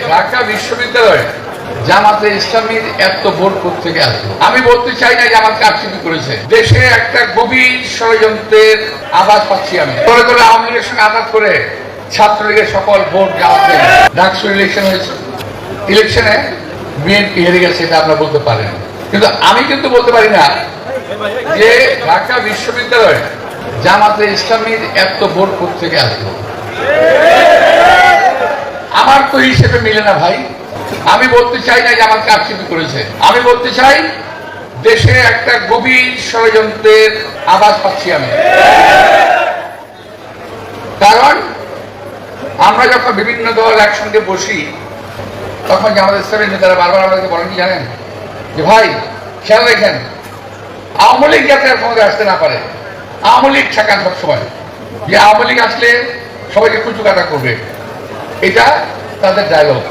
ঢাকা বিশ্ববিদ্যালয়ে জামাতে ইসলামীর এত ভোট থেকে আসলো। আমি বলতে চাই না জামাত কারচুপি করেছে, দেশে একটা গভীর ষড়যন্ত্রের আভাস পাচ্ছি আমি। করে করে আওয়ামী লীগের সঙ্গে আঘাত করে ছাত্রলীগের সকল ভোট জামাতে। ডাকসু ইলেকশন হয়েছে, ইলেকশনে বিএনপি হেরে গেছে, এটা আপনারা বলতে পারেন, কিন্তু আমি কিন্তু বলতে পারি না যে ঢাকা বিশ্ববিদ্যালয়ে জামাতে ইসলামীর এত ভোট থেকে আসলো। আমার তো হিসেবে মিলে না ভাই। আমি বলতে চাই না জামাত কারচুপি করেছে, আমি বলতে চাই দেশে একটা গভীর ষড়যন্ত্রের আভাস পাচ্ছি আমি। কারণ আমরা যখন বিভিন্ন দল একসঙ্গে বসি তখন জামাত ইসলামের নেতারা বারবার আমাদেরকে বলেন কি জানেন, যে ভাই খেয়াল রেখেন আওয়ামী লীগ যাতে ক্ষমতায় আসতে না পারে, আওয়ামী লীগ ঠেকান সবসময়, যে আওয়ামী লীগ আসলে সবাইকে কুচু কাটা করবে, এটা তাদের ডায়লগ।